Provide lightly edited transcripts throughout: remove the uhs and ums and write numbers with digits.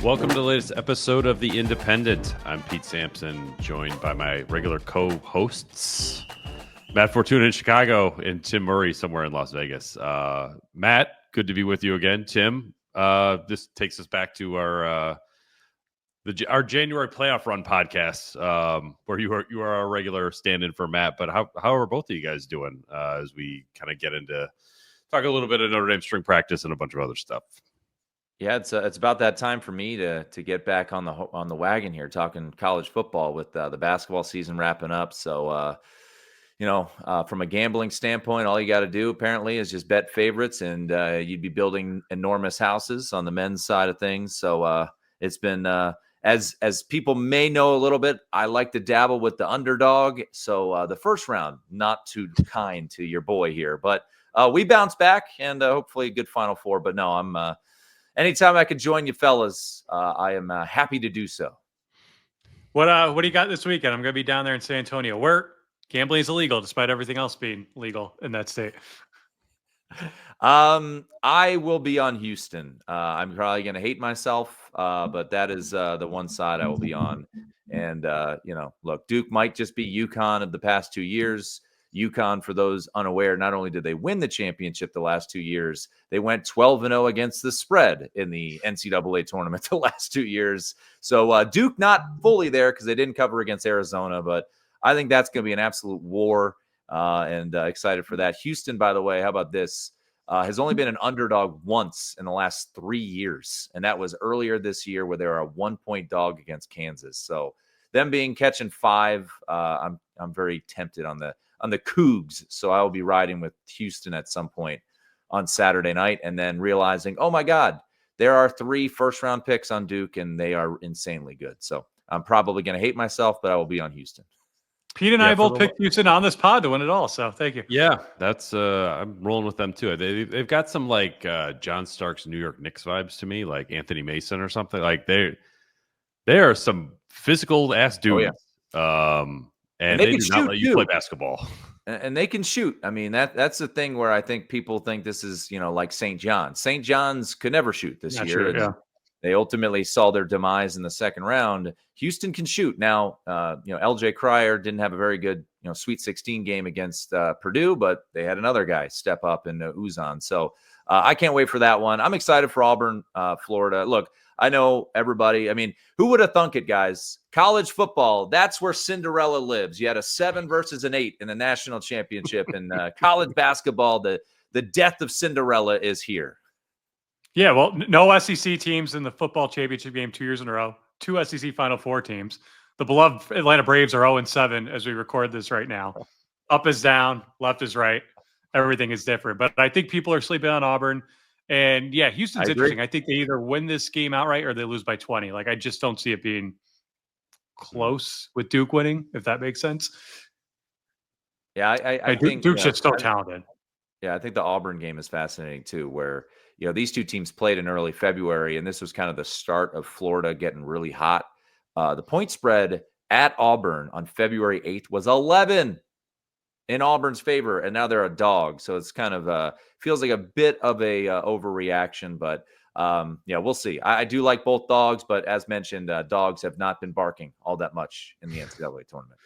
Welcome to the latest episode of The Independent. I'm Pete Sampson, joined by my regular co-hosts, Matt Fortuna in Chicago and Tim Murray somewhere in Las Vegas. Matt, good to be with you again. Tim, this takes us back to our January playoff run podcast, where you are our regular stand-in for Matt. But how are both of you guys doing as we kind of get into talk a little bit of Notre Dame spring practice and a bunch of other stuff? Yeah, it's about that time for me to get back on the wagon here, talking college football with the basketball season wrapping up. So, from a gambling standpoint, all you got to do apparently is just bet favorites, and you'd be building enormous houses on the men's side of things. So it's been as people may know a little bit, I like to dabble with the underdog. So the first round, not too kind to your boy here, but we bounce back and hopefully a good Final Four. But no, I'm. Anytime I could join you fellas, I am happy to do so. What do you got this weekend? I'm going to be down there in San Antonio, where gambling is illegal despite everything else being legal in that state. I will be on Houston. I'm probably going to hate myself, but that is the one side I will be on. And, look, Duke might just be UConn of the past 2 years. UConn, for those unaware, not only did they win the championship the last 2 years, they went 12-0 against the spread in the NCAA tournament the last 2 years. So Duke not fully there because they didn't cover against Arizona, but I think that's going to be an absolute war, and excited for that. Houston, by the way, how about this? Has only been an underdog once in the last 3 years, and that was earlier this year where they were a 1-point dog against Kansas. So them catching 5, I'm very tempted on the Cougs. So I will be riding with Houston at some point on Saturday night, and then realizing, oh my God, there are 3 first-round picks on Duke, and they are insanely good. So I'm probably going to hate myself, but I will be on Houston. Pete and I both picked Houston on this pod to win it all, so thank you. Yeah, that's I'm rolling with them too. They've got some like John Stark's New York Knicks vibes to me, like Anthony Mason or something. Like they are some physical ass dudes. Oh, yeah. And they do not let you play basketball. And they can shoot. I mean, that's the thing where I think people think this is, like St. John's. St. John's could never shoot this year. True, yeah. They ultimately saw their demise in the second round. Houston can shoot. Now, LJ Cryer didn't have a very good, Sweet 16 game against Purdue, but they had another guy step up in Uzan. So I can't wait for that one. I'm excited for Auburn, Florida. Look, I know everybody. I mean, who would have thunk it, guys? College football, that's where Cinderella lives. You had a 7 versus an 8 in the national championship. And college basketball, the death of Cinderella is here. Yeah, well, no SEC teams in the football championship game 2 years in a row. 2 SEC Final Four teams. The beloved Atlanta Braves are 0-7 as we record this right now. Up is down, left is right. Everything is different. But I think people are sleeping on Auburn. And yeah, Houston's interesting. I think they either win this game outright or they lose by 20. Like, I just don't see it being close with Duke winning, if that makes sense. Yeah, I think Duke's just so talented. Yeah, I think the Auburn game is fascinating too, where these two teams played in early February, and this was kind of the start of Florida getting really hot. The point spread at Auburn on February 8th was 11 in Auburn's favor, and now they're a dog. So it's kind of feels like a bit of a overreaction, but we'll see. I do like both dogs, but as mentioned, dogs have not been barking all that much in the NCAA tournament.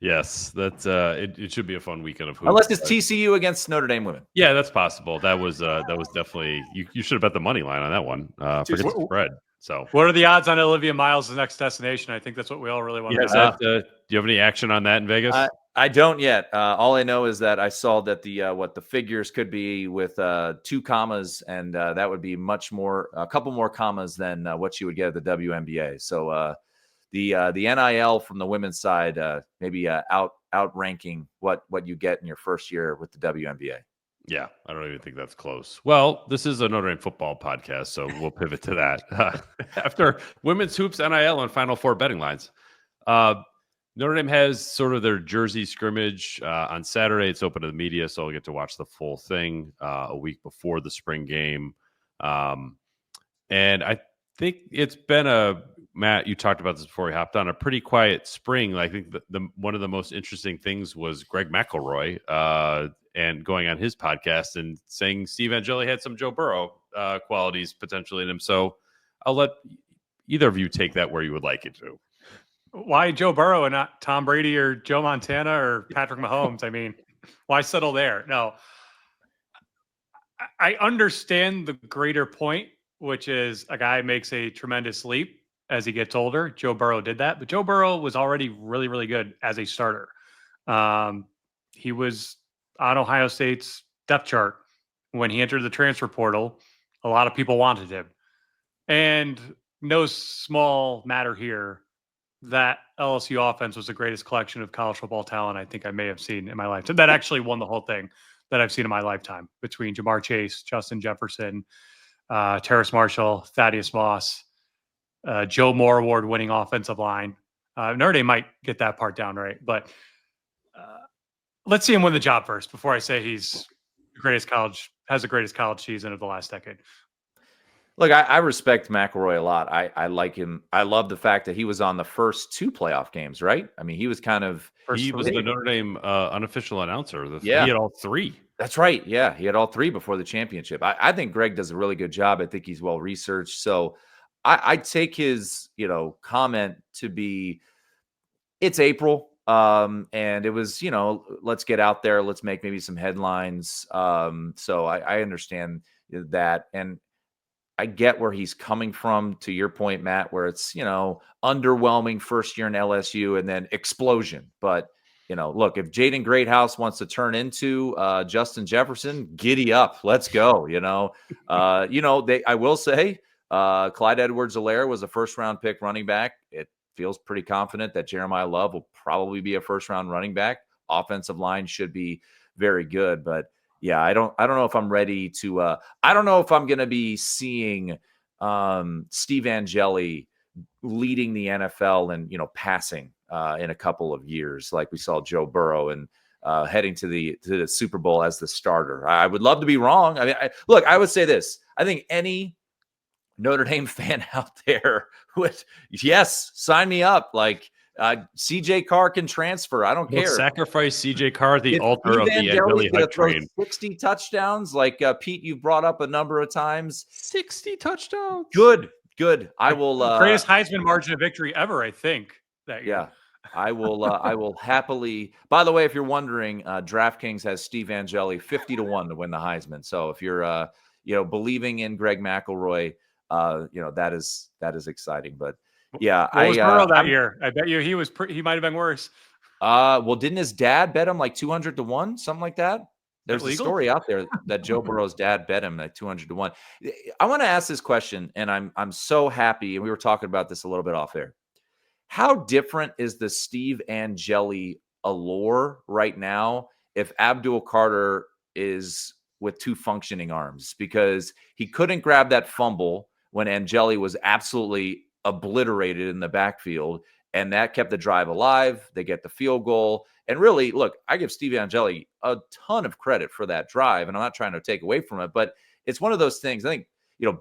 Yes, that's it should be a fun weekend of hoops. Unless it's TCU against Notre Dame women. Yeah, that's possible. That was definitely you should have bet the money line on that one. Forget the spread. So, what are the odds on Olivia Miles' next destination? I think that's what we all really want to know. Do you have any action on that in Vegas? I don't yet. All I know is that I saw that what the figures could be with 2 commas, and that would be a couple more commas than what you would get at the WNBA. So the NIL from the women's side maybe outranking what you get in your first year with the WNBA. Yeah, I don't even think that's close. Well, this is a Notre Dame football podcast, so we'll pivot to that. After women's hoops NIL on Final Four betting lines, Notre Dame has sort of their jersey scrimmage on Saturday. It's open to the media, so I'll get to watch the full thing a week before the spring game. And I think it's been Matt, you talked about this before we hopped on, a pretty quiet spring. I think one of the most interesting things was Greg McElroy and going on his podcast and saying Steve Angeli had some Joe Burrow qualities potentially in him. So I'll let either of you take that where you would like it to. Why Joe Burrow and not Tom Brady or Joe Montana or Patrick Mahomes? I mean, why settle there? No, I understand the greater point, which is a guy makes a tremendous leap as he gets older. Joe Burrow did that, but Joe Burrow was already really, really good as a starter. He was on Ohio State's depth chart when he entered the transfer portal. A lot of people wanted him. And no small matter here, that LSU offense was the greatest collection of college football talent I think I may have seen in my lifetime. That actually won the whole thing that I've seen in my lifetime, between Jamar Chase, Justin Jefferson, Terrace Marshall, Thaddeus Moss, Joe Moore award-winning offensive line. Notre Dame might get that part down right, but let's see him win the job first before I say he's has the greatest college season of the last decade. Look, I respect McElroy a lot. I like him. I love the fact that he was on the first 2 playoff games, right? I mean, he was kind of he was the Notre Dame unofficial announcer. Yeah. He had all 3. That's right. Yeah, he had all 3 before the championship. I think Greg does a really good job. I think he's well researched. So I take his comment to be, it's April. And it was, let's get out there. Let's make maybe some headlines. So I understand that. And I get where he's coming from, to your point, Matt, where it's, underwhelming first year in LSU and then explosion. But, look, if Jaden Greathouse wants to turn into Justin Jefferson, giddy up. Let's go. I will say Clyde Edwards-Helaire was a first-round pick running back. It feels pretty confident that Jeremiah Love will probably be a first-round running back. Offensive line should be very good, but yeah, I don't know if I'm ready to. I don't know if I'm going to be seeing Steve Angeli leading the NFL and passing in a couple of years, like we saw Joe Burrow and heading to the Super Bowl as the starter. I would love to be wrong. I mean, look, I would say this. I think any Notre Dame fan out there would, yes, sign me up. Like, CJ Carr can transfer. I don't care. Sacrifice CJ Carr, the altar of the Angeli hype train. 60 touchdowns, like Pete, you've brought up a number of times. 60 touchdowns. Good. I will. Greatest Heisman margin of victory ever, I think. That year. Yeah, I will. I will happily. By the way, if you're wondering, DraftKings has Steve Angeli 50-1 to win the Heisman. So if you're, believing in Greg McElroy, that is exciting. But yeah, what was Burrow that year? I bet you he might have been worse. Well, didn't his dad bet him like 200-1, something like that? There's a story out there that Joe Burrow's dad bet him at 200-1. I want to ask this question, and I'm so happy. And we were talking about this a little bit off air. How different is the Steve Angeli allure right now if Abdul Carter is with 2 functioning arms? Because he couldn't grab that fumble when Angeli was absolutely obliterated in the backfield, and that kept the drive alive. They get the field goal. And really, look, I give Steve Angeli a ton of credit for that drive, and I'm not trying to take away from it, but it's one of those things. I think,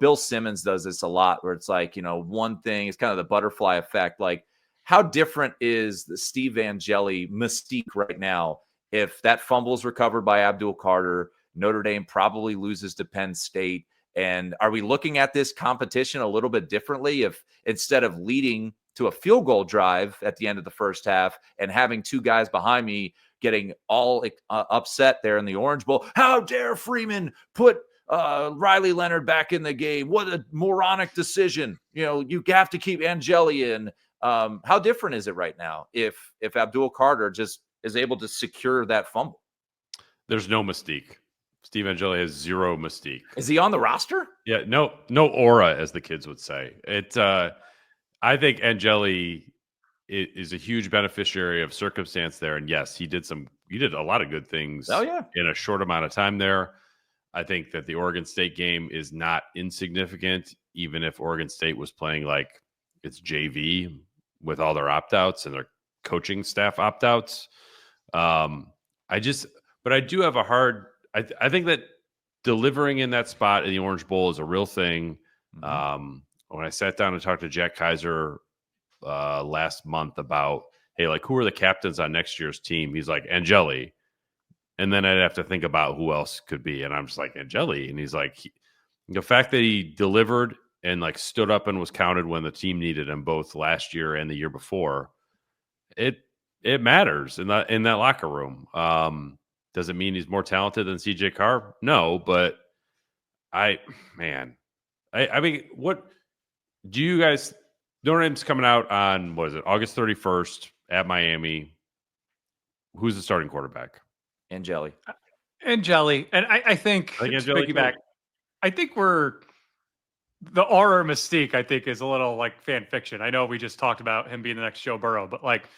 Bill Simmons does this a lot, where it's like, one thing is kind of the butterfly effect. Like, how different is the Steve Angeli mystique right now if that fumble is recovered by Abdul Carter? Notre Dame probably loses to Penn State. And are we looking at this competition a little bit differently if instead of leading to a field goal drive at the end of the first half and having 2 guys behind me getting all upset there in the Orange Bowl? How dare Freeman put Riley Leonard back in the game? What a moronic decision. You have to keep Angeli in. How different is it right now if Abdul Carter just is able to secure that fumble? There's no mystique. Steve Angeli has 0 mystique. Is he on the roster? Yeah, no aura, as the kids would say. I think Angeli is a huge beneficiary of circumstance there. And yes, he did a lot of good things in a short amount of time there. I think that the Oregon State game is not insignificant, even if Oregon State was playing like it's JV with all their opt-outs and their coaching staff opt-outs. But I do have a hard. I think that delivering in that spot in the Orange Bowl is a real thing. Mm-hmm. When I sat down and talked to Jack Kaiser last month about, hey, like, who are the captains on next year's team? He's like, Angeli. And then I'd have to think about who else could be. And I'm just like, Angeli. And he's like, the fact that he delivered and like stood up and was counted when the team needed him both last year and the year before, it matters in that locker room. Does it mean he's more talented than CJ Carr? No, but I mean, what do you guys? Notre Dame's coming out on, what is it, August 31st at Miami. Who's the starting quarterback? Angeli. Angeli. And I think to Angeli piggyback, too. I think the aura mystique, I think, is a little like fan fiction. I know we just talked about him being the next Joe Burrow, but like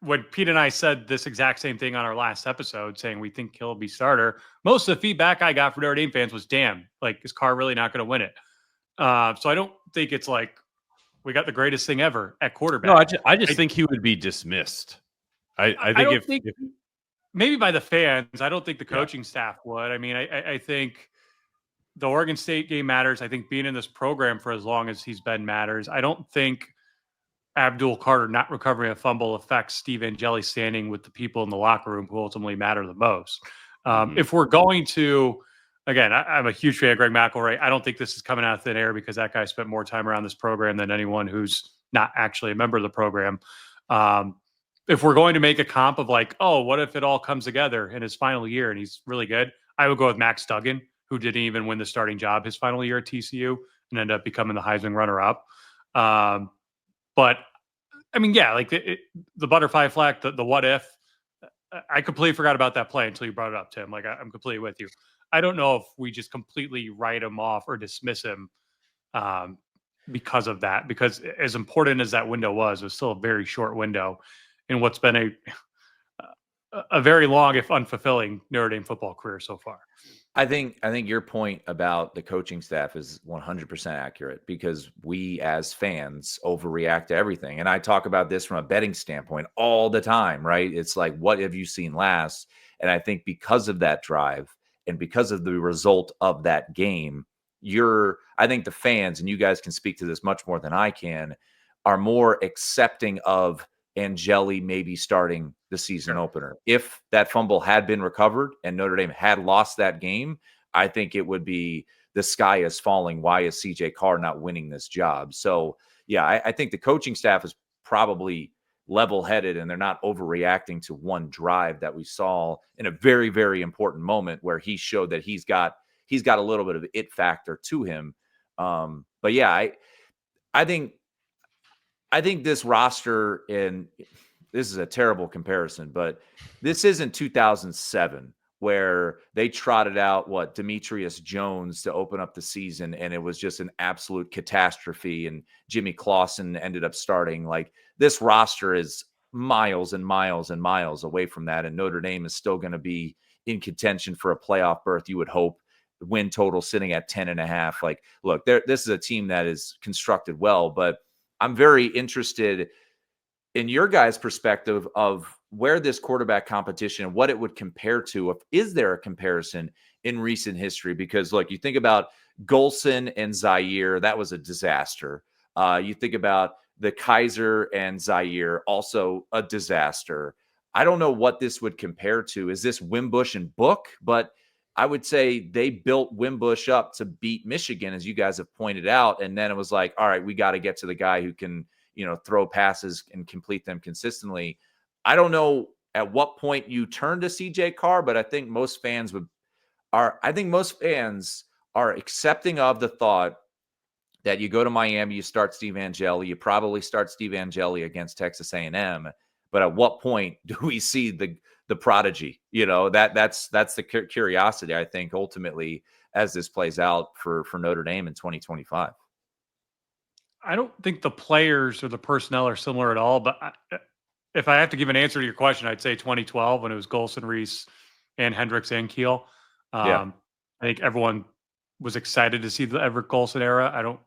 when Pete and I said this exact same thing on our last episode, saying we think he'll be starter, most of the feedback I got from Notre Dame fans was, damn, like, is Carr really not going to win it? So I don't think it's like we got the greatest thing ever at quarterback. No, I just think he would be dismissed. I think if maybe by the fans, I don't think the coaching staff would. I mean, I think the Oregon State game matters. I think being in this program for as long as he's been matters. I don't think Abdul Carter not recovering a fumble affects Steve Angeli standing with the people in the locker room who ultimately matter the most. If we're going to, again, I'm a huge fan of Greg McElroy. I don't think this is coming out of thin air because that guy spent more time around this program than anyone who's not actually a member of the program. If we're going to make a comp of like, oh, what if it all comes together in his final year and he's really good? I would go with Max Duggan, who didn't even win the starting job his final year at TCU and ended up becoming the Heisman runner-up. But I mean, yeah, like the butterfly effect, the what if, I completely forgot about that play until you brought it up, Tim. Like, I'm completely with you. I don't know if we just completely write him off or dismiss him because of that, because as important as that window was, it was still a very short window in what's been a very long, if unfulfilling, Notre Dame football career so far. I think your point about the coaching staff is 100% accurate because we as fans overreact to everything. And I talk about this from a betting standpoint all the time, right? It's like, what have you seen last? And I think because of that drive and because of the result of that game, I think the fans, and you guys can speak to this much more than I can, are more accepting of Angeli maybe starting the season opener. If that fumble had been recovered and Notre Dame had lost that game, I think it would be the sky is falling. Why is CJ Carr not winning this job? So, yeah, I think the coaching staff is probably level-headed and they're not overreacting to one drive that we saw in a very, very important moment where he showed that he's got a little bit of it factor to him. But yeah, I think this roster, and this is a terrible comparison, but this isn't 2007 where they trotted out Demetrius Jones to open up the season and it was just an absolute catastrophe and Jimmy Clausen ended up starting. Like, this roster is miles and miles and miles away from that, and Notre Dame is still going to be in contention for a playoff berth, you would hope. Win total sitting at 10.5. Like, look, this is a team that is constructed well, but I'm very interested in your guys' perspective of where this quarterback competition, what it would compare to. Is there a comparison in recent history? Because, look, you think about Golson and Zaire, that was a disaster. You think about the Kaiser and Zaire, also a disaster. I don't know what this would compare to. Is this Wimbush and Book? But I would say they built Wimbush up to beat Michigan, as you guys have pointed out. And then it was like, all right, we got to get to the guy who can, throw passes and complete them consistently. I don't know at what point you turn to CJ Carr, but I think most fans are accepting of the thought that you go to Miami, you start Steve Angeli, you probably start Steve Angeli against Texas A&M. But at what point do we see the prodigy? That's the curiosity, I think, ultimately, as this plays out for Notre Dame in 2025. I don't think the players or the personnel are similar at all, but if I have to give an answer to your question, I'd say 2012 when it was Golson, Reese, and Hendricks and Keel. I think everyone was excited to see the Everett Golson era. I don't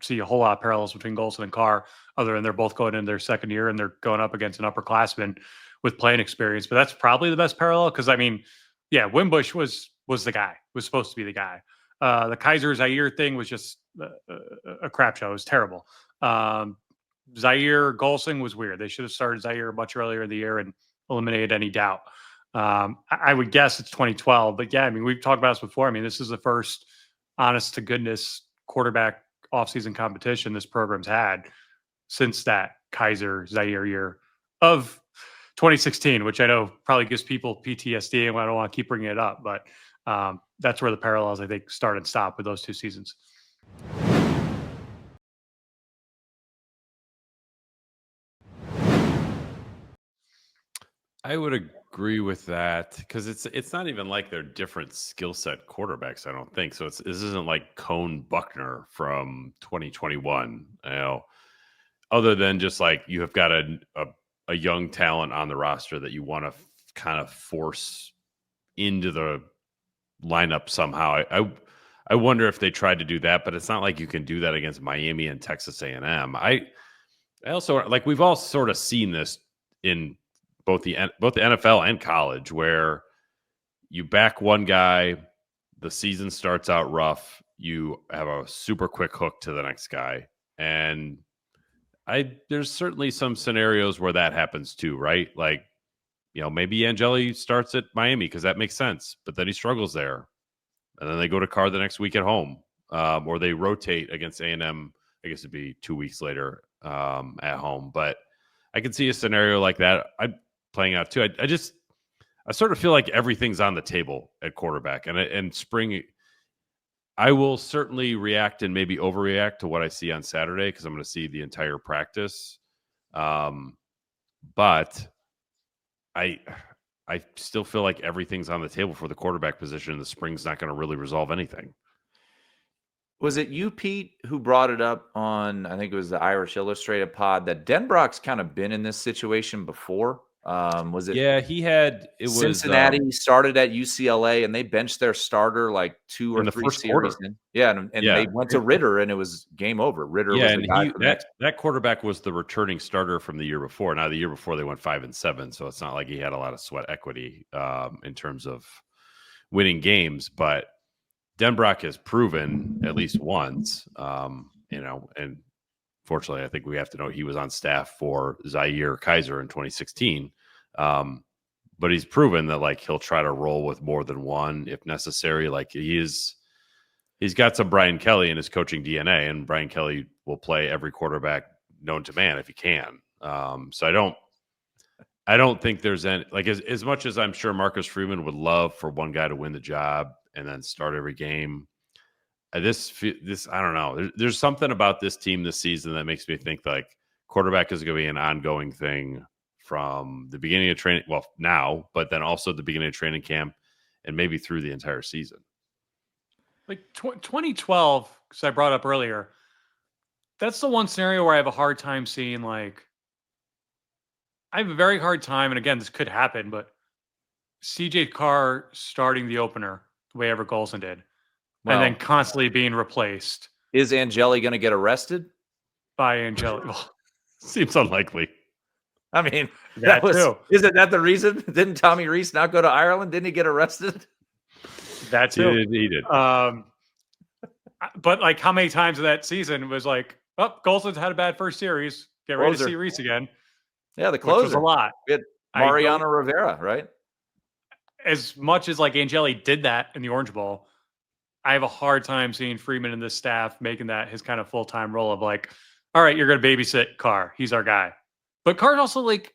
see a whole lot of parallels between Golson and Carr, other than they're both going in their second year and they're going up against an upperclassman with playing experience. But that's probably the best parallel because, I mean, yeah, Wimbush was the guy, was supposed to be the guy. The Kaiser Zaire thing was just a crap show. It was terrible. Zaire Golson was weird. They should have started Zaire much earlier in the year and eliminated any doubt. I would guess it's 2012, but yeah, I mean, we've talked about this before. I mean, this is the first honest to goodness quarterback offseason competition this program's had since that Kaiser Zaire year of 2016, which I know probably gives people PTSD, and I don't want to keep bringing it up, but that's where the parallels, I think, start and stop with those two seasons. I would agree with that because it's not even like they're different skill set quarterbacks. I don't think so. This isn't like Cone Buckner from 2021. Other than just like you have got a young talent on the roster that you want to kind of force into the lineup somehow. I wonder if they tried to do that, but it's not like you can do that against Miami and Texas A&M. I also like we've all sort of seen this in both the NFL and college, where you back one guy, the season starts out rough, you have a super quick hook to the next guy, and there's certainly some scenarios where that happens too, right? Like, maybe Angeli starts at Miami because that makes sense, but then he struggles there, and then they go to Carr the next week at home, or they rotate against A&M. I guess it'd be 2 weeks later at home, but I can see a scenario like that playing out too. I sort of feel like everything's on the table at quarterback, and spring. I will certainly react and maybe overreact to what I see on Saturday because I'm going to see the entire practice. But I still feel like everything's on the table for the quarterback position, and the spring's not going to really resolve anything. Was it you, Pete, who brought it up on, I think it was the Irish Illustrated pod, that Denbrock's kind of been in this situation before? Was it? Yeah, it was Cincinnati started at UCLA and they benched their starter like 2 or 3 series in. Yeah, and they went to Ritter and it was game over. Ritter was the guy for the next. That quarterback was the returning starter from the year before. Now the year before they went 5-7, so it's not like he had a lot of sweat equity in terms of winning games. But Denbrock has proven at least once, and fortunately, I think we have to know he was on staff for Zaire Kaiser in 2016. But he's proven that like he'll try to roll with more than one if necessary. Like he's got some Brian Kelly in his coaching DNA, and Brian Kelly will play every quarterback known to man if he can. So I don't think there's any, like, as much as I'm sure Marcus Freeman would love for one guy to win the job and then start every game. This I don't know. There's something about this team this season that makes me think like quarterback is going to be an ongoing thing from the beginning of training. Well, now, but then also the beginning of training camp and maybe through the entire season. Like 2012, because I brought up earlier, that's the one scenario where I have a hard time seeing, like, I have a very hard time, and again, this could happen, but CJ Carr starting the opener the way Everett Golson did, and then constantly being replaced. Is Angeli going to get arrested? By Angeli. Seems unlikely. I mean, too. Isn't that the reason? Didn't Tommy Rees not go to Ireland? Didn't he get arrested? That too. He did. But like, how many times in that season was like, oh, Golson's had a bad first series. Get ready to see Rees again. Yeah, the closer. Which was a lot. We had Mariano Rivera, right? As much as like Angeli did that in the Orange Bowl, I have a hard time seeing Freeman and this staff making that his kind of full-time role of like, all right, you're going to babysit Carr. He's our guy. But Carr's also like,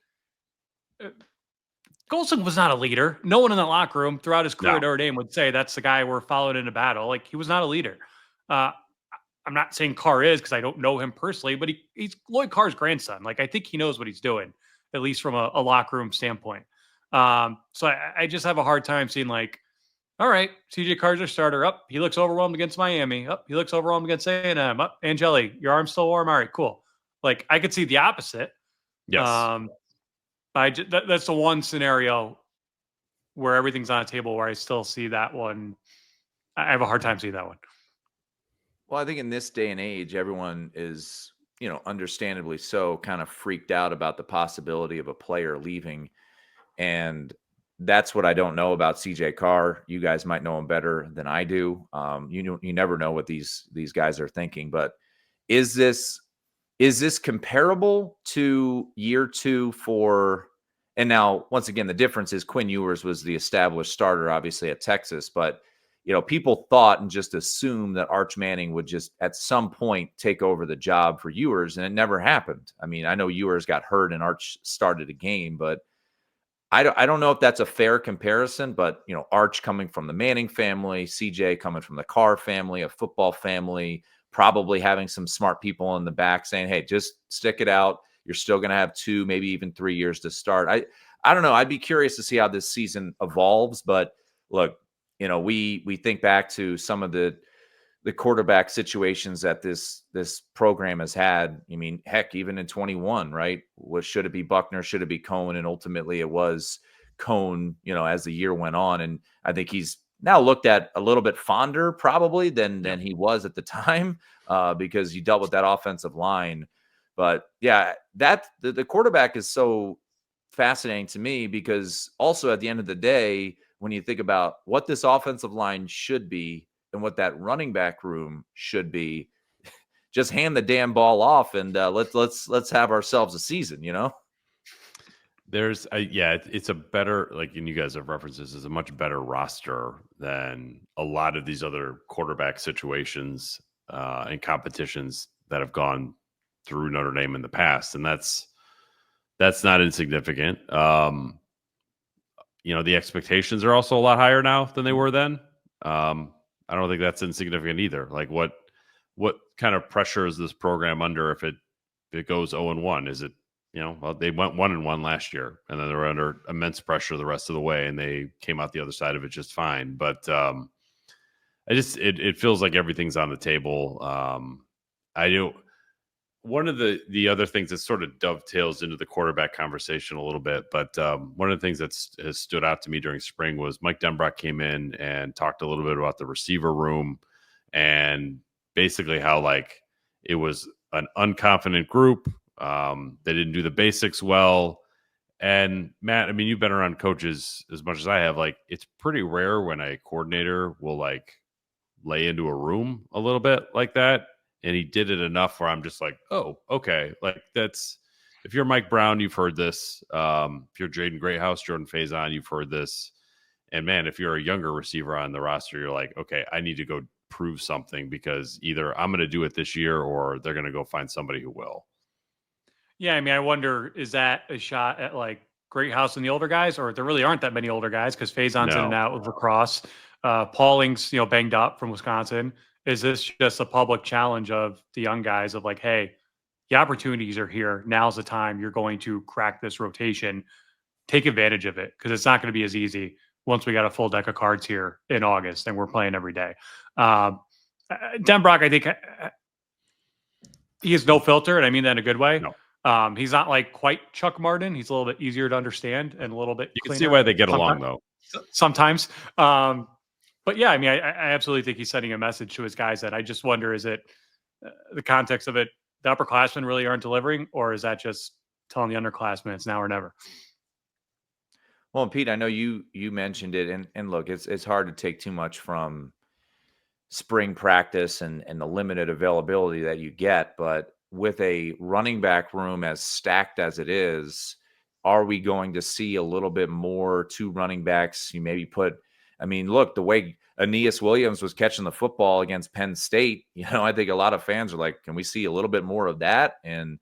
Golson was not a leader. No one in that locker room throughout his career at Notre Dame would say that's the guy we're following into battle. Like, he was not a leader. I'm not saying Carr is because I don't know him personally, but he's Lloyd Carr's grandson. Like, I think he knows what he's doing, at least from a locker room standpoint. So I just have a hard time seeing like, all right, CJ Carr's our starter. Up, he looks overwhelmed against Miami. Up, he looks overwhelmed against A&M. Up, Angeli, your arm's still warm. All right, cool. Like, I could see the opposite. Yes. That's the one scenario where everything's on a table where I still see that one. I have a hard time seeing that one. Well, I think in this day and age, everyone is, understandably so, kind of freaked out about the possibility of a player leaving. And that's what I don't know about CJ Carr. You guys might know him better than I do. You never know what these guys are thinking. But is this comparable to year 2 for? And now, once again, the difference is Quinn Ewers was the established starter, obviously at Texas. But people thought and just assumed that Arch Manning would just at some point take over the job for Ewers, and it never happened. I mean, I know Ewers got hurt and Arch started a game, but I don't know if that's a fair comparison, but Arch coming from the Manning family, CJ coming from the Carr family, a football family, probably having some smart people in the back saying, "Hey, just stick it out. You're still going to have 2, maybe even 3 years to start." I don't know. I'd be curious to see how this season evolves, but look, we think back to some of the quarterback situations that this program has had. I mean, heck, even in 21, right? Should it be Buckner? Should it be Cohen? And ultimately it was Cohen, as the year went on. And I think he's now looked at a little bit fonder probably than he was at the time because you dealt with that offensive line. But yeah, that the quarterback is so fascinating to me because also at the end of the day, when you think about what this offensive line should be and what that running back room should be, just hand the damn ball off and let's have ourselves a season, There's it's a better, like, and you guys have references, is a much better roster than a lot of these other quarterback situations and competitions that have gone through Notre Dame in the past, and that's not insignificant. The expectations are also a lot higher now than they were then. I don't think that's insignificant either. Like, what kind of pressure is this program under if it goes 0-1? Is it, well, they went 1-1 last year, and then they were under immense pressure the rest of the way, and they came out the other side of it just fine. But it feels like everything's on the table. One of the other things that sort of dovetails into the quarterback conversation a little bit, but one of the things that has stood out to me during spring was Mike Denbrock came in and talked a little bit about the receiver room and basically how, like, it was an unconfident group. They didn't do the basics well. And Matt, I mean, you've been around coaches as much as I have. Like, it's pretty rare when a coordinator will like lay into a room a little bit like that. And he did it enough where I'm just like, oh, okay. Like, that's, if you're Mike Brown, you've heard this. If you're Jaden Greathouse, Jordan Faison, you've heard this. And man, if you're a younger receiver on the roster, you're like, okay, I need to go prove something because either I'm going to do it this year or they're going to go find somebody who will. Yeah, I mean, I wonder, is that a shot at like Greathouse and the older guys, or there really aren't that many older guys because Faison's in and out of lacrosse. Pauling's, banged up from Wisconsin. Is this just a public challenge of the young guys of like, hey, the opportunities are here. Now's the time you're going to crack this rotation. Take advantage of it because it's not going to be as easy once we got a full deck of cards here in August and we're playing every day. Denbrock, I think he has no filter, and I mean that in a good way. No. He's not like quite Chuck Martin. He's a little bit easier to understand and a little bit You can see why they get along, though. Sometimes. But yeah, I mean, I absolutely think he's sending a message to his guys that I just wonder, is it the context of it, the upperclassmen really aren't delivering, or is that just telling the underclassmen it's now or never? Well, Pete, I know you mentioned it, and look, it's hard to take too much from spring practice and the limited availability that you get, but with a running back room as stacked as it is, are we going to see a little bit more two running backs? You maybe look, the way Aeneas Williams was catching the football against Penn State, I think a lot of fans are like, can we see a little bit more of that? And,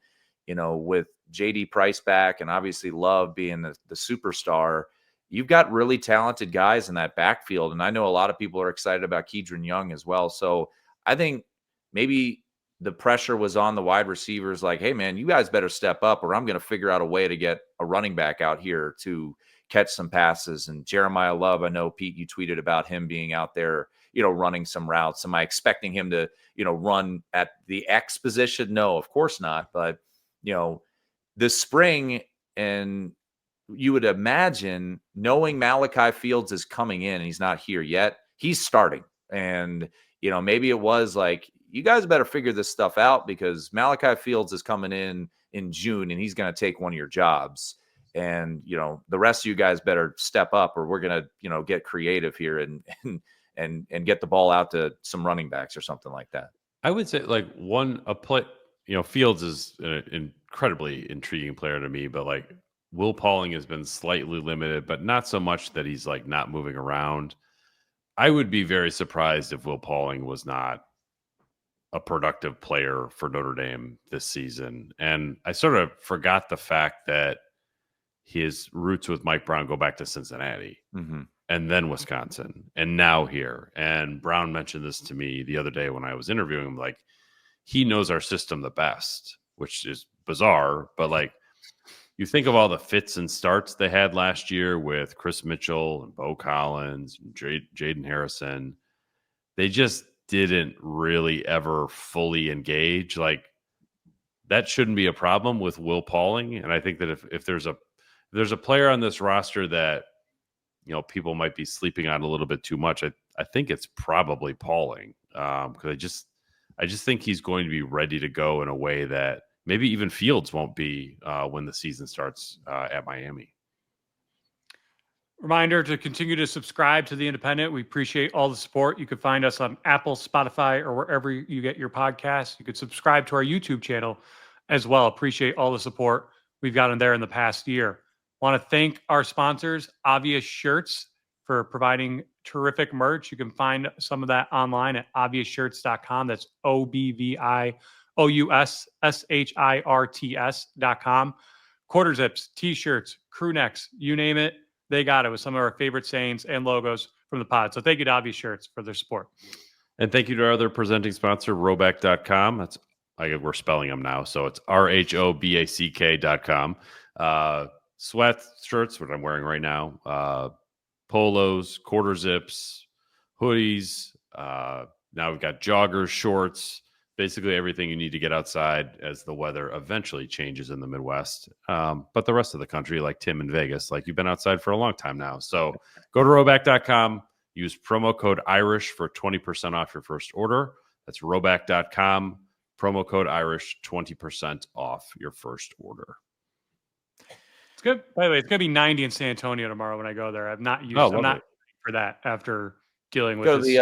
with JD Price back and obviously Love being the superstar, you've got really talented guys in that backfield. And I know a lot of people are excited about Kedron Young as well. So I think maybe the pressure was on the wide receivers like, hey, man, you guys better step up or I'm going to figure out a way to get a running back out here to catch some passes. And Jeremiah Love, I know, Pete, you tweeted about him being out there, running some routes. Am I expecting him to, run at the X position? No, of course not. But, this spring, and you would imagine, knowing Malachi Fields is coming in and he's not here yet, he's starting. And, maybe it was like, you guys better figure this stuff out because Malachi Fields is coming in June and he's going to take one of your jobs. And, the rest of you guys better step up or we're going to, get creative here and get the ball out to some running backs or something like that. I would say like Fields is an incredibly intriguing player to me, but like Will Pauling has been slightly limited, but not so much that he's like not moving around. I would be very surprised if Will Pauling was not a productive player for Notre Dame this season. And I sort of forgot the fact that his roots with Mike Brown go back to Cincinnati and then Wisconsin and now here. And Brown mentioned this to me the other day when I was interviewing him, like, he knows our system the best, which is bizarre, but like, you think of all the fits and starts they had last year with Chris Mitchell and Bo Collins and Jaden Harrison. They just didn't really ever fully engage. Like, that shouldn't be a problem with Will Pauling. And I think that if there's a player on this roster that, you know, people might be sleeping on a little bit too much, I think it's probably Pauling. Because I just think he's going to be ready to go in a way that maybe even Fields won't be when the season starts at Miami. Reminder to continue to subscribe to The Independent. We appreciate all the support. You can find us on Apple, Spotify, or wherever you get your podcasts. You could subscribe to our YouTube channel as well. Appreciate all the support we've gotten there in the past year. Want to thank our sponsors, Obvious Shirts, for providing terrific merch. You can find some of that online at obviousshirts.com. That's OBVIOUSSHIRTS.com. Quarter zips, t-shirts, crew necks, you name it, they got it with some of our favorite sayings and logos from the pod. So thank you to Obvious Shirts for their support. And thank you to our other presenting sponsor, Roback.com. That's, we're spelling them now. So it's RHOBACK.com. Sweatshirts, what I'm wearing right now, polos, quarter zips, hoodies. Now we've got joggers, shorts, basically everything you need to get outside as the weather eventually changes in the Midwest. But the rest of the country, like Tim in Vegas, like, you've been outside for a long time now. So go to Roback.com, use promo code IRISH for 20% off your first order. That's Roback.com, promo code IRISH, 20% off your first order. It's good. By the way, it's going to be 90 in San Antonio tomorrow when I go there. I'm not for that after dealing with this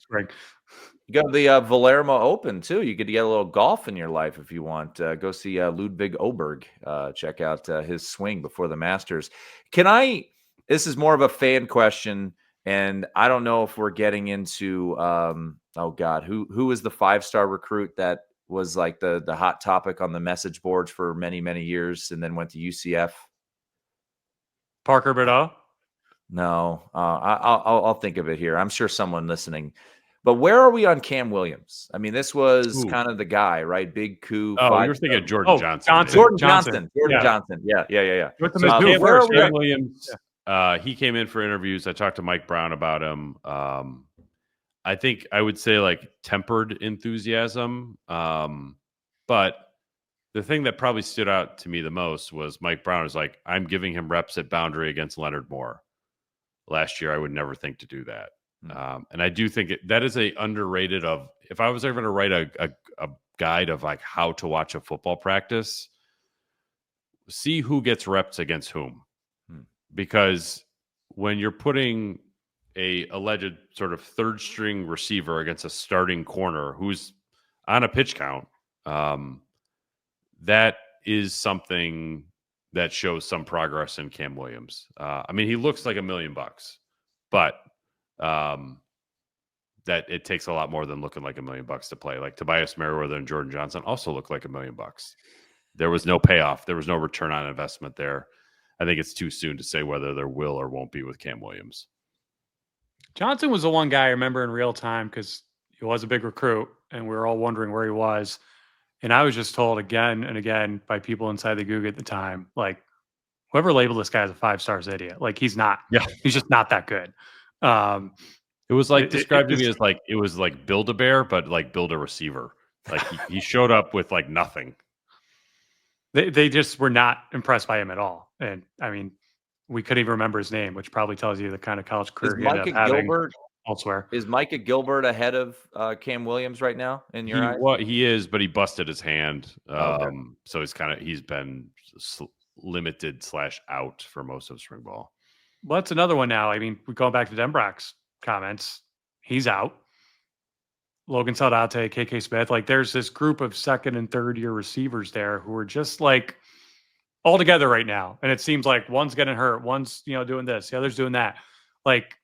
spring. You go to the Valermo Open, too. You get to get a little golf in your life if you want. Go see Ludwig Oberg. Check out his swing before the Masters. This is more of a fan question, and I don't know if we're getting into, who is the 5-star recruit that was like the hot topic on the message boards for many, many years and then went to UCF? Parker Bordeaux? No, I'll think of it here. I'm sure someone listening. But where are we on Cam Williams? I mean, this was kind of the guy, right? Big coup. Oh, you're thinking of Jordan Johnson. Jordan Johnson. Yeah. Where are we? Cam Williams, he came in for interviews. I talked to Mike Brown about him. I think I would say like tempered enthusiasm. But the thing that probably stood out to me the most was Mike Brown was like, I'm giving him reps at boundary against Leonard Moore. Last year, I would never think to do that. And I do think that is a underrated of, if I was ever going to write a guide of like how to watch a football practice, see who gets reps against whom. Because when you're putting a alleged sort of third string receiver against a starting corner who's on a pitch count, that is something that shows some progress in Cam Williams. I mean, he looks like $1 million, but that it takes a lot more than looking like $1 million to play. Like Tobias Merriweather and Jordan Johnson also look like $1 million. There was no payoff. There was no return on investment there. I think it's too soon to say whether there will or won't be with Cam Williams. Johnson was the one guy I remember in real time because he was a big recruit and we were all wondering where he was. And I was just told again and again by people inside the Goog at the time, like, whoever labeled this guy as a 5-star is an idiot. Like, he's not. Yeah. He's just not that good. It was like described to me as like, it was like Build-A-Bear, but like build a receiver. Like he showed up with like nothing. They just were not impressed by him at all. And I mean, we couldn't even remember his name, which probably tells you the kind of college career he ended up having elsewhere. Is Micah Gilbert ahead of Cam Williams right now in your eyes? Well, he is, but he busted his hand. So he's been limited / out for most of spring ball. Well, that's another one now. I mean, going back to Denbrock's comments, he's out. Logan Saldate, KK Smith, like there's this group of second and third year receivers there who are just like all together right now. And it seems like one's getting hurt, one's, doing this, the other's doing that. Like,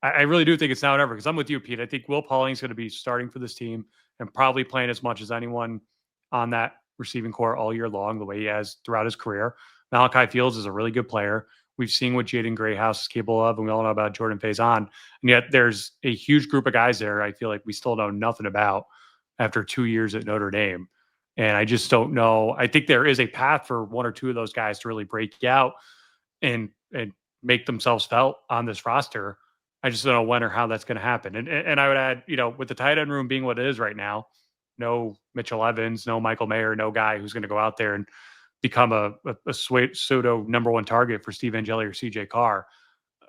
I really do think it's now or never, because I'm with you, Pete. I think Will Pauling's going to be starting for this team and probably playing as much as anyone on that receiving core all year long, the way he has throughout his career. Malachi Fields is a really good player. We've seen what Jaden Greathouse is capable of, and we all know about Jordan Faison. And yet there's a huge group of guys there I feel like we still know nothing about after 2 years at Notre Dame. And I just don't know. I think there is a path for one or two of those guys to really break out and make themselves felt on this roster. I just don't know when or how that's going to happen. And I would add, with the tight end room being what it is right now, no Mitchell Evans, no Michael Mayer, no guy who's going to go out there and become a pseudo number one target for Steve Angeli or CJ Carr.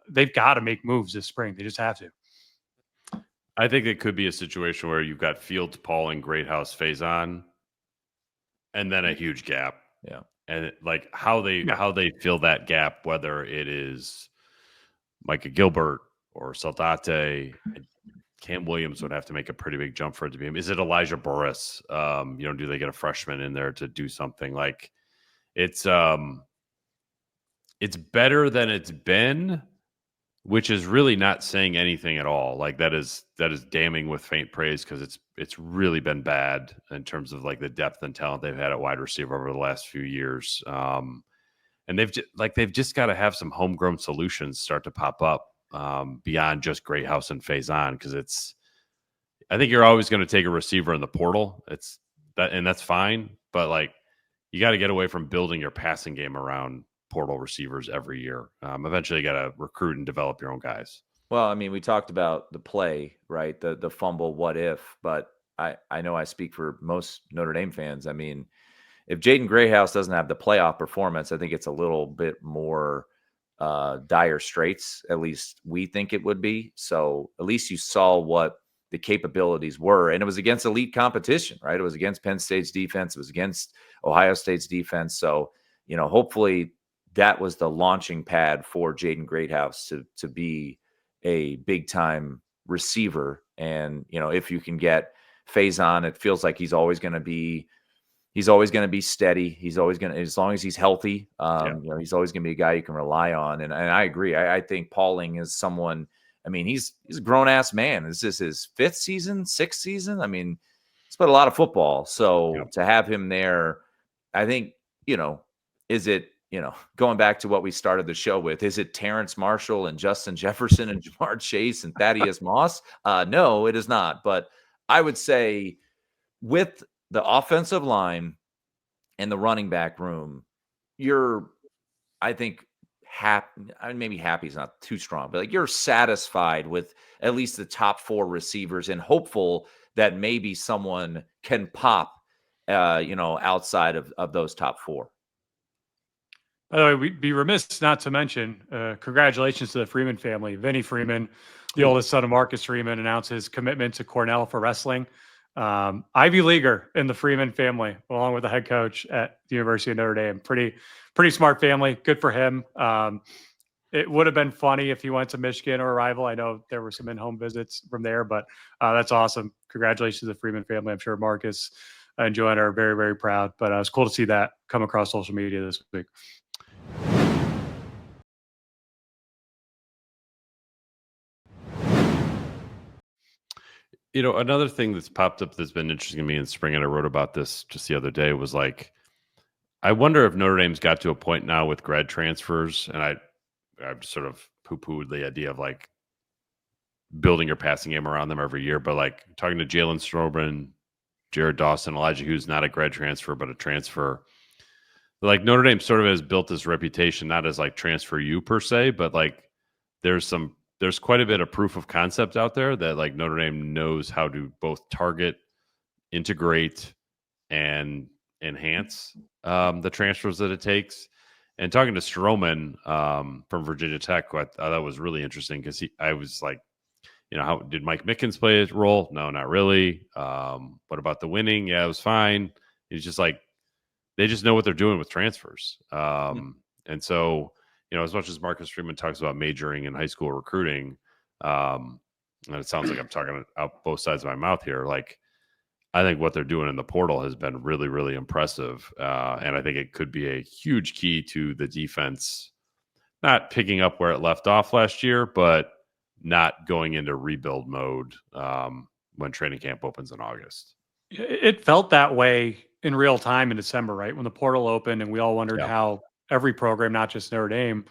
They've got to make moves this spring. They just have to. I think it could be a situation where you've got Fields, Pauling, Greathouse, Faison, and then a huge gap. Yeah. And like how they fill that gap, whether it is Micah Gilbert or Saldate, Cam Williams would have to make a pretty big jump for it to be him. Is it Elijah Burris? Do they get a freshman in there to do something? Like it's better than it's been, which is really not saying anything at all. Like that is damning with faint praise, because it's really been bad in terms of like the depth and talent they've had at wide receiver over the last few years. And they've just got to have some homegrown solutions start to pop up beyond just Greathouse and Faison, because I think you're always going to take a receiver in the portal. That's fine, but like you got to get away from building your passing game around portal receivers every year. Eventually you got to recruit and develop your own guys. Well, I mean, we talked about the play, right? The fumble, what if, but I know I speak for most Notre Dame fans. I mean, if Jaden Greathouse doesn't have the playoff performance, I think it's a little bit more dire straits. At least we think it would be. So at least you saw what the capabilities were, and it was against elite competition, right? It was against Penn State's defense. It was against Ohio State's defense. So, hopefully that was the launching pad for Jaden Greathouse to be a big time receiver. And, if you can get Faison, it feels like he's always going to be steady. He's always going to, as long as he's healthy, he's always going to be a guy you can rely on. And I agree. I think Pauling is someone, I mean, he's a grown ass man. Is this his sixth season? I mean, he's played a lot of football. So to have him there, I think, is it, going back to what we started the show with, is it Terrence Marshall and Justin Jefferson and Jamar Chase and Thaddeus Moss? No, it is not. But I would say with the offensive line and the running back room, I think, happy. Maybe happy is not too strong, but like you're satisfied with at least the top four receivers and hopeful that maybe someone can pop, outside of those top four. By the way, we'd be remiss not to mention, congratulations to the Freeman family. Vinny Freeman, the oldest son of Marcus Freeman, announced his commitment to Cornell for wrestling. Ivy Leaguer in the Freeman family, along with the head coach at the University of Notre Dame. Pretty smart family. Good for him. It would have been funny if he went to Michigan or a rival. I know there were some in-home visits from there, but that's awesome. Congratulations to the Freeman family. I'm sure Marcus and Joanna are very, very proud. But it was cool to see that come across social media this week. Another thing that's popped up that's been interesting to me in spring, and I wrote about this just the other day, was like, I wonder if Notre Dame's got to a point now with grad transfers, and I've sort of poo-pooed the idea of like building your passing game around them every year, but like talking to Jalen Strowman, Jared Dawson, Elijah Hughes, not a grad transfer, but a transfer. Like Notre Dame sort of has built this reputation, not as like transfer you per se, but like there's quite a bit of proof of concept out there that like Notre Dame knows how to both target, integrate, and enhance the transfers that it takes. And talking to Strowman from Virginia Tech, who I thought was really interesting, because I was like, how did Mike Mickens play his role? No, not really. What about the winning? Yeah, it was fine. He's just like, they just know what they're doing with transfers. And so, as much as Marcus Freeman talks about majoring in high school recruiting, and it sounds like I'm talking out both sides of my mouth here, like I think what they're doing in the portal has been really, really impressive. And I think it could be a huge key to the defense, not picking up where it left off last year, but not going into rebuild mode when training camp opens in August. It felt that way in real time in December, right? When the portal opened and we all wondered how every program, not just Notre Dame,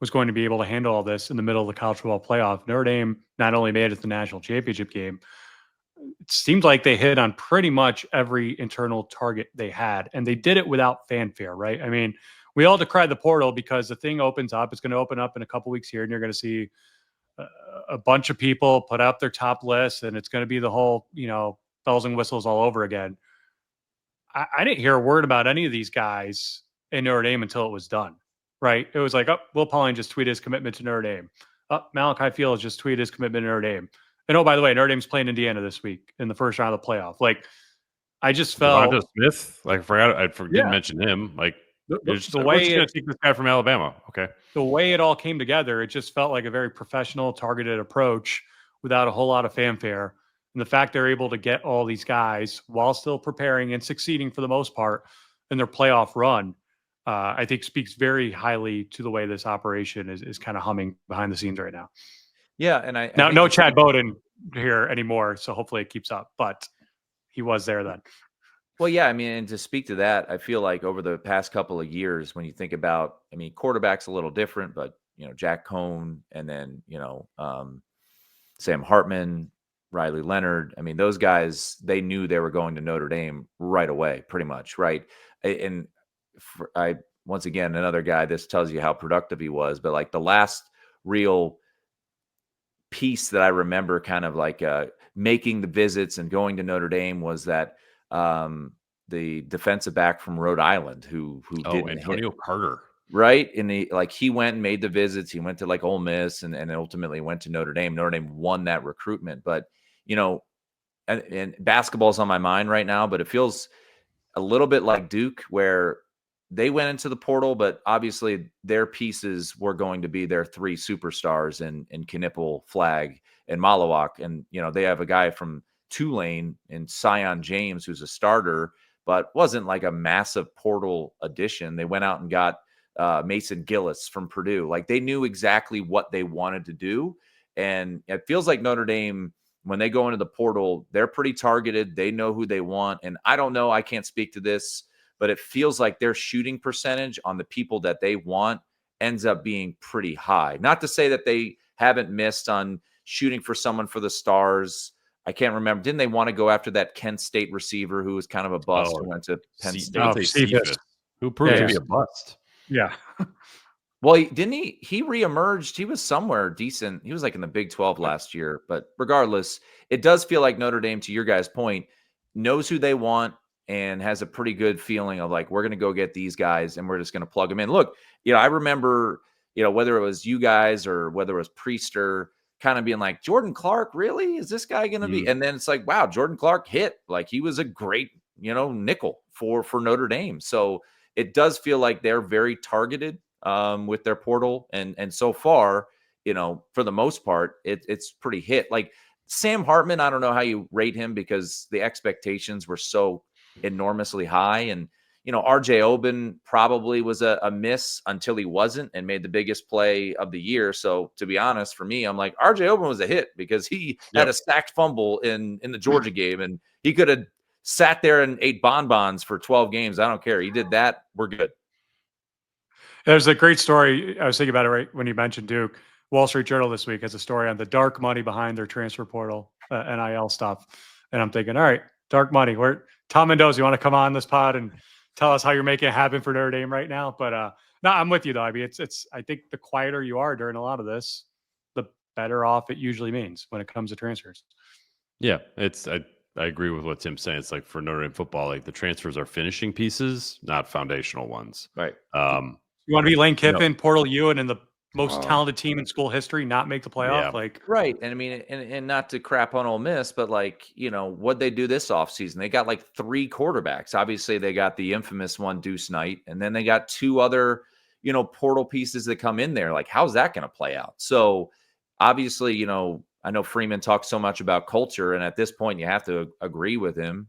was going to be able to handle all this in the middle of the college football playoff. Notre Dame not only made it to the national championship game, it seemed like they hit on pretty much every internal target they had, and they did it without fanfare, right? I mean, we all decried the portal because the thing opens up. It's going to open up in a couple weeks here, and you're going to see a bunch of people put up their top list, and it's going to be the whole, bells and whistles all over again. I didn't hear a word about any of these guys in Notre Dame until it was done, right? It was like, oh, Will Pauling just tweeted his commitment to Notre Dame. Oh, Malachi Fields just tweeted his commitment to Notre Dame. And oh, by the way, Notre Dame's playing Indiana this week in the first round of the playoff. Like, I just felt Devonta Smith. Like, I didn't mention him. Like, the way we're going to take this guy from Alabama. Okay. The way it all came together, it just felt like a very professional, targeted approach without a whole lot of fanfare. And the fact they're able to get all these guys while still preparing and succeeding for the most part in their playoff run, I think speaks very highly to the way this operation is kind of humming behind the scenes right now. Yeah, and I no Chad Bowden here anymore, so hopefully it keeps up. But he was there then. Well, yeah, I mean, and to speak to that, I feel like over the past couple of years, when you think about, I mean, quarterback's a little different, but Jack Cohn, and then Sam Hartman, Riley Leonard. I mean, those guys, they knew they were going to Notre Dame right away, pretty much, right? And once again, another guy, this tells you how productive he was, but like the last real piece that I remember kind of like making the visits and going to Notre Dame was that the defensive back from Rhode Island who didn't Antonio Carter. Right. And he went and made the visits. He went to like Ole Miss and ultimately went to Notre Dame. Notre Dame won that recruitment. But, and basketball's on my mind right now, but it feels a little bit like Duke, where they went into the portal, but obviously their pieces were going to be their three superstars in Knipple, Flagg, and Malawak. And, they have a guy from Tulane and Sion James, who's a starter, but wasn't like a massive portal addition. They went out and got Mason Gillis from Purdue. Like, they knew exactly what they wanted to do. And it feels like Notre Dame, when they go into the portal, they're pretty targeted. They know who they want. And I don't know, I can't speak to this, but it feels like their shooting percentage on the people that they want ends up being pretty high. Not to say that they haven't missed on shooting for someone for the Stars. I can't remember. Didn't they want to go after that Kent State receiver who was kind of a bust who went to Penn State? Who proved to be a bust. Yeah. Well, didn't he? He reemerged. He was somewhere decent. He was like in the Big 12 last year. But regardless, it does feel like Notre Dame, to your guys' point, knows who they want and has a pretty good feeling of like, we're going to go get these guys and we're just going to plug them in. Look, I remember, whether it was you guys or whether it was Priester, kind of being like, Jordan Clark, really? Is this guy going to be? And then it's like, wow, Jordan Clark hit. Like, he was a great, nickel for Notre Dame. So it does feel like they're very targeted with their portal. And so far, for the most part, it's pretty hit. Like Sam Hartman, I don't know how you rate him because the expectations were so enormously high. And, RJ Oben probably was a miss until he wasn't and made the biggest play of the year. So to be honest, for me, I'm like, RJ Oben was a hit because he had a sacked fumble in the Georgia game, and he could have sat there and ate bonbons for 12 games. I don't care. He did that. We're good. There's a great story. I was thinking about it right when you mentioned Duke. Wall Street Journal this week has a story on the dark money behind their transfer portal, NIL stuff. And I'm thinking, all right, dark money. Tom Mendoza, you want to come on this pod and tell us how you're making it happen for Notre Dame right now? But no, I'm with you though. I mean, it's. I think the quieter you are during a lot of this, the better off it usually means when it comes to transfers. Yeah, I agree with what Tim's saying. It's like for Notre Dame football, like the transfers are finishing pieces, not foundational ones. Right. You want to be Lane Kiffin, Portal Ewan, and the most talented team in school history not make the playoff? Yeah. Right. And I mean, and not to crap on Ole Miss, but like, what'd they do this offseason? They got like 3 quarterbacks. Obviously, they got the infamous one, Deuce Knight, and then they got 2 other, portal pieces that come in there. Like, how's that going to play out? So obviously, I know Freeman talks so much about culture, and at this point, you have to agree with him.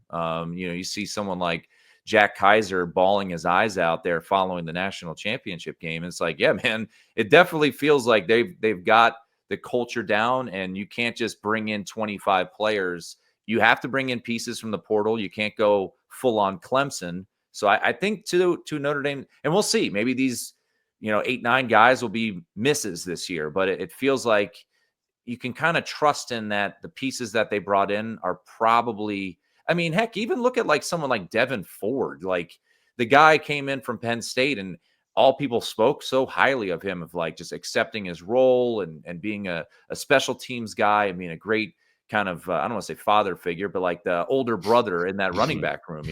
You see someone like Jack Kaiser bawling his eyes out there following the national championship game. It's like, yeah, man, it definitely feels like they've got the culture down, and you can't just bring in 25 players. You have to bring in pieces from the portal. You can't go full on Clemson. So I think to Notre Dame, and we'll see, maybe these, 8, 9 guys will be misses this year, but it feels like you can kind of trust in that the pieces that they brought in are probably, I mean, heck, even look at like someone like Devin Ford. Like, the guy came in from Penn State, and all people spoke so highly of him, of like just accepting his role and being a special teams guy and being a great kind of, I don't want to say father figure, but like the older brother in that running back room,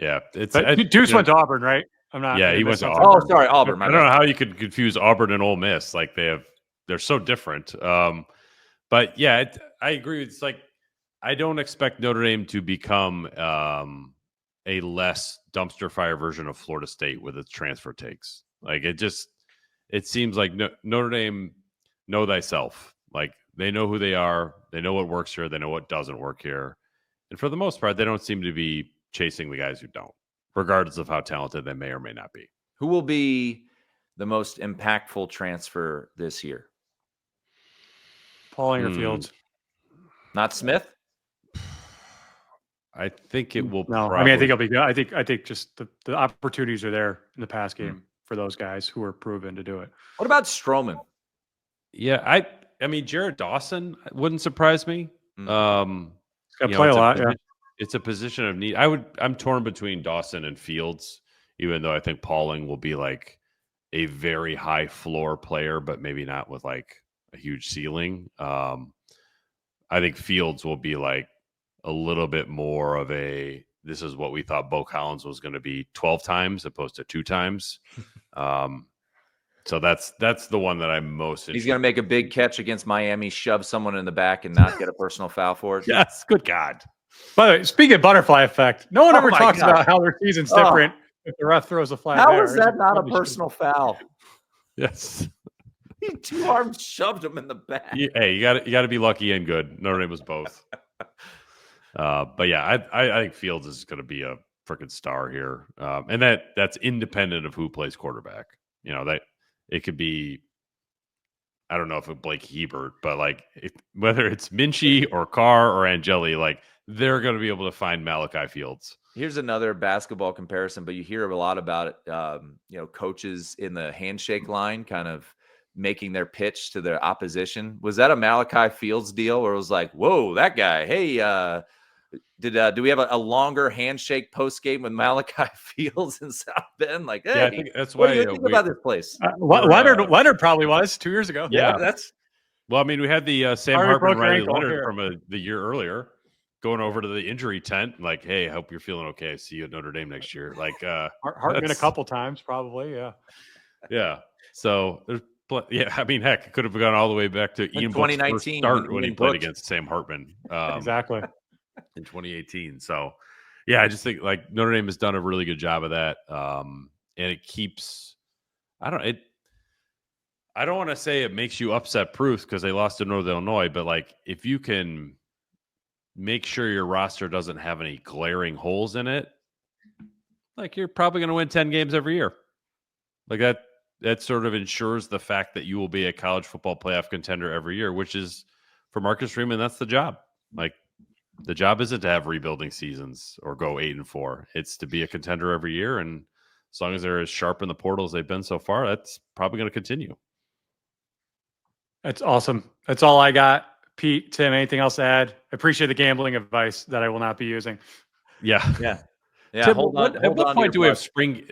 Yeah. Deuce went to Auburn, right? I'm not. Yeah, he went to something. Auburn. Oh, sorry, Auburn. I don't know how you could confuse Auburn and Ole Miss. Like, they're so different. But yeah, I agree. It's like, I don't expect Notre Dame to become a less dumpster fire version of Florida State with its transfer takes. Like, it seems like Notre Dame know thyself. Like, they know who they are. They know what works here. They know what doesn't work here. And for the most part, they don't seem to be chasing the guys who don't, regardless of how talented they may or may not be. Who will be the most impactful transfer this year? Pauling or Fields? Not Smith? I think it will. No, I mean, I think it'll be good. I think just the opportunities are there in the pass game for those guys who are proven to do it. What about Stroman? Yeah, I mean, Jared Dawson wouldn't surprise me. He's got to play a lot. Yeah, it's a position of need. I'm torn between Dawson and Fields, even though I think Pauling will be like a very high floor player, but maybe not with like a huge ceiling. I think Fields will be like a little bit more of a, this is what we thought Bo Collins was going to be 12 times opposed to 2 times. So that's the one that I'm most interested. He's going to make a big catch against Miami, shove someone in the back, and not get a personal foul for it. Yes, good God. By the way, speaking of butterfly effect, no one ever talks about how their season's different if the ref throws a flag. How is that not a personal foul? Yes. He 2 arms shoved him in the back. Hey, you got to be lucky and good. Notre Dame was both. But yeah, I think Fields is going to be a freaking star here, and that's independent of who plays quarterback. That it could be, I don't know if it's Blake Hebert, but like whether it's Minchey or Carr or Angeli, like they're going to be able to find Malachi Fields. Here's another basketball comparison, but you hear a lot about it. Coaches in the handshake line kind of making their pitch to their opposition. Was that a Malachi Fields deal where it was like, whoa, that guy, hey, do we have a longer handshake post game with Malachi Fields in South Bend? Like, hey, yeah, I think that's what why do you think about this place? Leonard probably was 2 years ago. Yeah, that's. Well, I mean, we had the Sam Hartman, Riley Leonard from the year earlier going over to the injury tent. Like, hey, I hope you're feeling okay. See you at Notre Dame next year. Like, Hartman a couple times, probably. Yeah. Yeah. So there's. Yeah, I mean, heck, it could have gone all the way back to Ian Book's first start when he played against Sam Hartman. Exactly. In 2018. So, yeah, I just think like Notre Dame has done a really good job of that. And it keeps, I don't want to say it makes you upset proof because they lost to Northern Illinois, but like if you can make sure your roster doesn't have any glaring holes in it, like you're probably going to win 10 games every year. Like that sort of ensures the fact that you will be a college football playoff contender every year, which is for Marcus Freeman, that's the job. Like the job isn't to have rebuilding seasons or go 8-4. It's to be a contender every year. And as long as they're as sharp in the portal as they've been so far, that's probably going to continue. That's awesome. That's all I got. Pete, Tim, anything else to add? I appreciate the gambling advice that I will not be using. Yeah. Yeah, Tim, hold on. At what point do we have spring?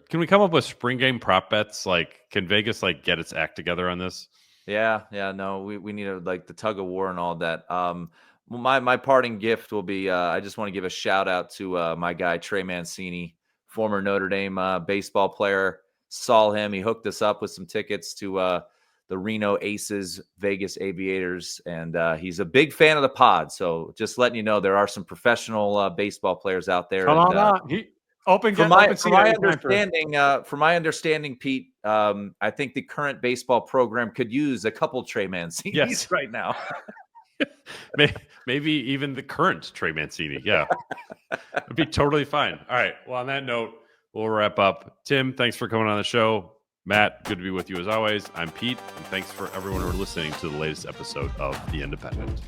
Can we come up with spring game prop bets? Like, can Vegas like get its act together on this? Yeah. No, we need like the tug of war and all that. My parting gift will be I just want to give a shout out to my guy Trey Mancini, former Notre Dame baseball player. Saw him. He hooked us up with some tickets to the Reno Aces, Vegas Aviators, and he's a big fan of the pod. So just letting you know, there are some professional baseball players out there. Come on out. From my understanding, Pete, I think the current baseball program could use a couple Trey Mancinis right now. Maybe even the current Trey Mancini. Yeah, it'd be totally fine. All right. Well, on that note, we'll wrap up. Tim, thanks for coming on the show. Matt, good to be with you as always. I'm Pete, and thanks for everyone who are listening to the latest episode of The Independent.